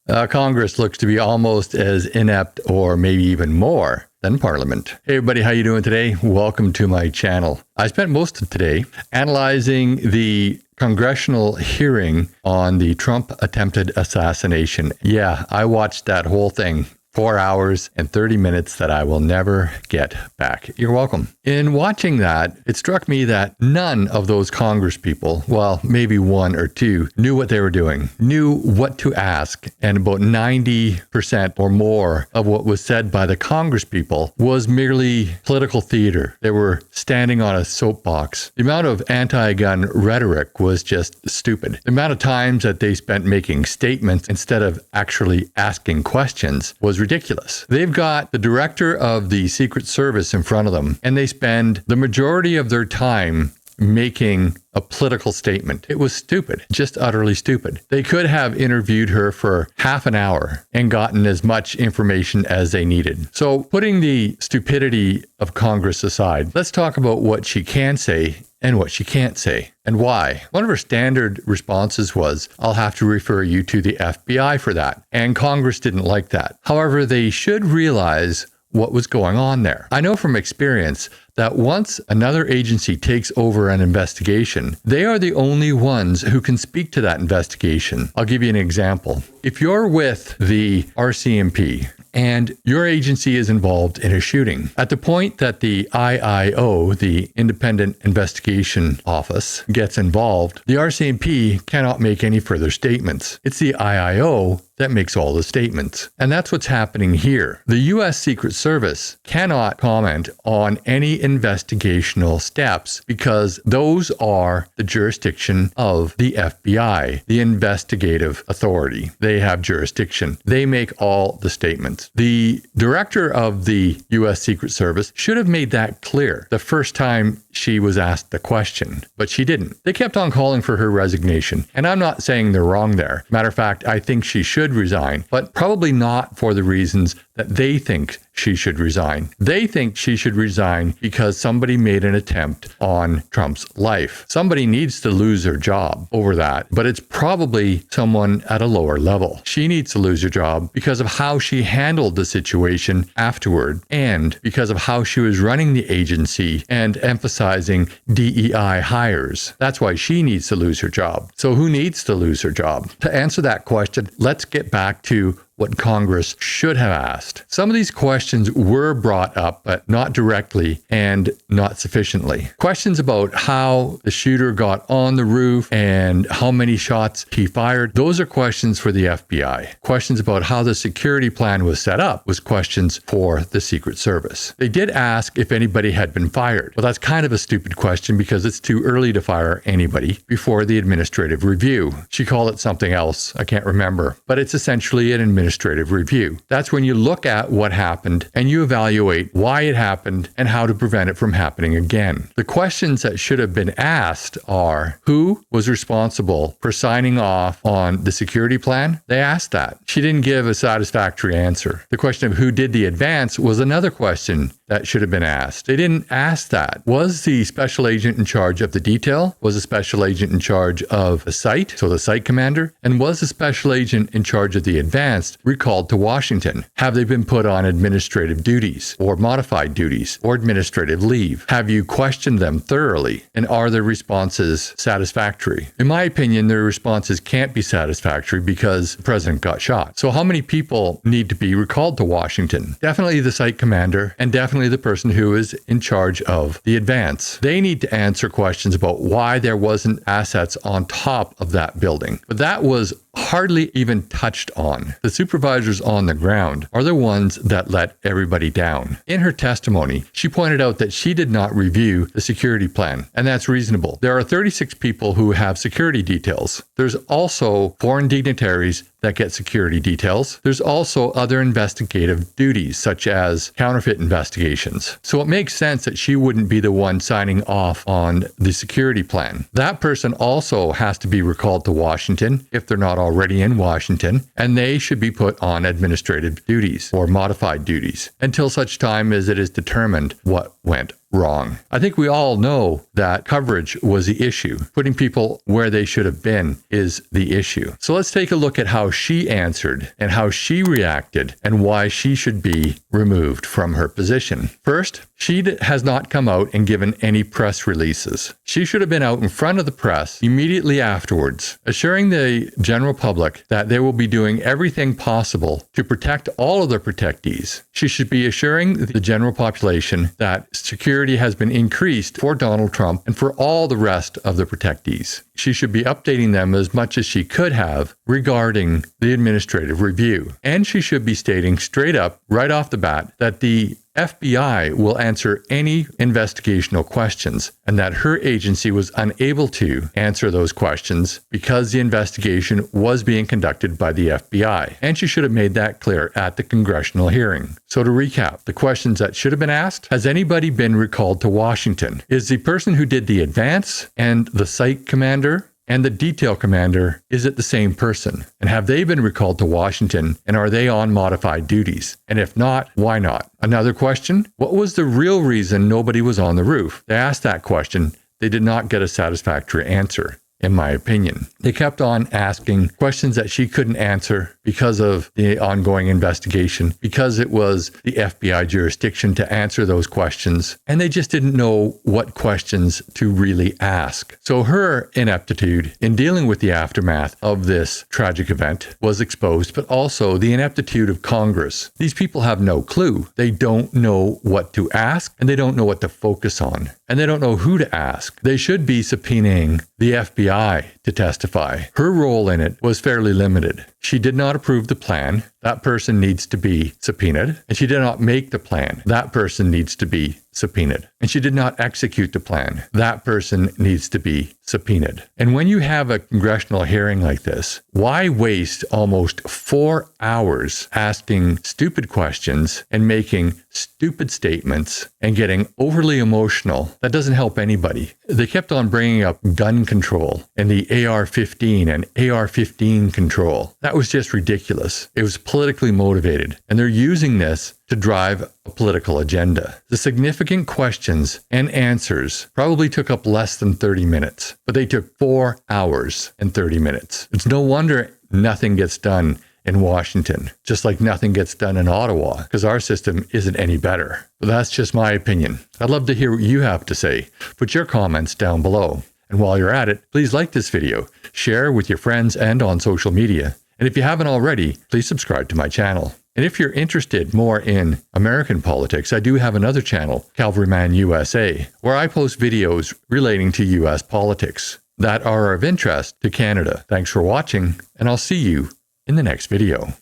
Congress looks to be almost as inept or maybe even more than Parliament. Hey everybody, how you doing today? Welcome to my channel. I spent most of today analyzing the Congressional hearing on the Trump attempted assassination. Yeah, I watched that whole thing. 4 hours and 30 minutes that I will never get back. You're welcome. In watching that, it struck me that none of those Congress people, well, maybe one or two, knew what they were doing, knew what to ask, and about 90% or more of what was said by the Congress people was merely political theater. They were standing on a soapbox. The amount of anti-gun rhetoric was just stupid. The amount of times that they spent making statements instead of actually asking questions was ridiculous. They've got the director of the Secret Service in front of them, and they spend the majority of their time making a political statement. It was stupid, just utterly stupid. They could have interviewed her for half an hour and gotten as much information as they needed. So putting the stupidity of Congress aside, let's talk about what she can say and what she can't say, and why. One of her standard responses was, I'll have to refer you to the FBI for that. And Congress didn't like that. However, they should realize what was going on there. I know from experience that once another agency takes over an investigation, they are the only ones who can speak to that investigation. I'll give you an example. If you're with the RCMP, and your agency is involved in a shooting. At the point that the IIO, the Independent Investigation Office, gets involved, the RCMP cannot make any further statements. It's the IIO that makes all the statements. And that's what's happening here. The U.S. Secret Service cannot comment on any investigational steps because those are the jurisdiction of the FBI, the investigative authority. They have jurisdiction. They make all the statements. The director of the U.S. Secret Service should have made that clear the first time she was asked the question, but she didn't. They kept on calling for her resignation, and I'm not saying they're wrong there. Matter of fact, I think she should resign, but probably not for the reasons that they think she should resign. They think she should resign because somebody made an attempt on Trump's life. Somebody needs to lose their job over that, but it's probably someone at a lower level. She needs to lose her job because of how she handled the situation afterward and because of how she was running the agency and emphasizing DEI hires. That's why she needs to lose her job. So who needs to lose her job? To answer that question, let's get back to what Congress should have asked. Some of these questions were brought up, but not directly and not sufficiently. Questions about how the shooter got on the roof and how many shots he fired, those are questions for the FBI. Questions about how the security plan was set up was questions for the Secret Service. They did ask if anybody had been fired. Well, that's kind of a stupid question because it's too early to fire anybody before the administrative review. She called it something else, I can't remember, but it's essentially an administrative review. That's when you look at what happened and you evaluate why it happened and how to prevent it from happening again. The questions that should have been asked are, who was responsible for signing off on the security plan? They asked that. She didn't give a satisfactory answer. The question of who did the advance was another question that should have been asked. They didn't ask that. Was the special agent in charge of the detail? Was the special agent in charge of the site, so the site commander? And was the special agent in charge of the advanced recalled to Washington? Have they been put on administrative duties or modified duties or administrative leave? Have you questioned them thoroughly? And are their responses satisfactory? In my opinion, their responses can't be satisfactory because the president got shot. So how many people need to be recalled to Washington? Definitely the site commander and definitely the person who is in charge of the advance. They need to answer questions about why there wasn't assets on top of that building. But that was hardly even touched on. The supervisors on the ground are the ones that let everybody down. In her testimony, she pointed out that she did not review the security plan, and that's reasonable. There are 36 people who have security details. There's also foreign dignitaries that get security details. There's also other investigative duties, such as counterfeit investigations. So it makes sense that she wouldn't be the one signing off on the security plan. That person also has to be recalled to Washington if they're not already in Washington, and they should be put on administrative duties or modified duties until such time as it is determined what went wrong. I think we all know that coverage was the issue. Putting people where they should have been is the issue. So let's take a look at how she answered and how she reacted and why she should be removed from her position. First, she has not come out and given any press releases. She should have been out in front of the press immediately afterwards, assuring the general public that they will be doing everything possible to protect all of their protectees. She should be assuring the general population that security has been increased for Donald Trump and for all the rest of the protectees. She should be updating them as much as she could have regarding the administrative review. And she should be stating straight up, right off the bat, that the FBI will answer any investigational questions and that her agency was unable to answer those questions because the investigation was being conducted by the FBI. And she should have made that clear at the Congressional hearing. So to recap, the questions that should have been asked: has anybody been recalled to Washington? Is the person who did the advance and the site commander and the detail commander, is it the same person? And have they been recalled to Washington, and are they on modified duties? And if not, why not? Another question: what was the real reason nobody was on the roof? They asked that question. They did not get a satisfactory answer, in my opinion. They kept on asking questions that she couldn't answer because of the ongoing investigation, because it was the FBI jurisdiction to answer those questions, and they just didn't know what questions to really ask. So her ineptitude in dealing with the aftermath of this tragic event was exposed, but also the ineptitude of Congress. These people have no clue. They don't know what to ask, and they don't know what to focus on, and they don't know who to ask. They should be subpoenaing the FBI to testify. Her role in it was fairly limited. She did not approve the plan. That person needs to be subpoenaed. And she did not make the plan. That person needs to be subpoenaed. And she did not execute the plan. That person needs to be subpoenaed. And when you have a congressional hearing like this, why waste almost 4 hours asking stupid questions and making stupid statements and getting overly emotional? That doesn't help anybody. They kept on bringing up gun control and the AR-15 and AR-15 control. That was just ridiculous. It was politically motivated, and they're using this to drive a political agenda. The significant questions and answers probably took up less than 30 minutes, but they took 4 hours and 30 minutes. It's no wonder nothing gets done in Washington, just like nothing gets done in Ottawa, because our system isn't any better. But that's just my opinion. I'd love to hear what you have to say. Put your comments down below. And while you're at it, please like this video, share with your friends and on social media. And if you haven't already, please subscribe to my channel. And if you're interested more in American politics, I do have another channel, Cavalryman USA, where I post videos relating to US politics that are of interest to Canada. Thanks for watching, and I'll see you in the next video.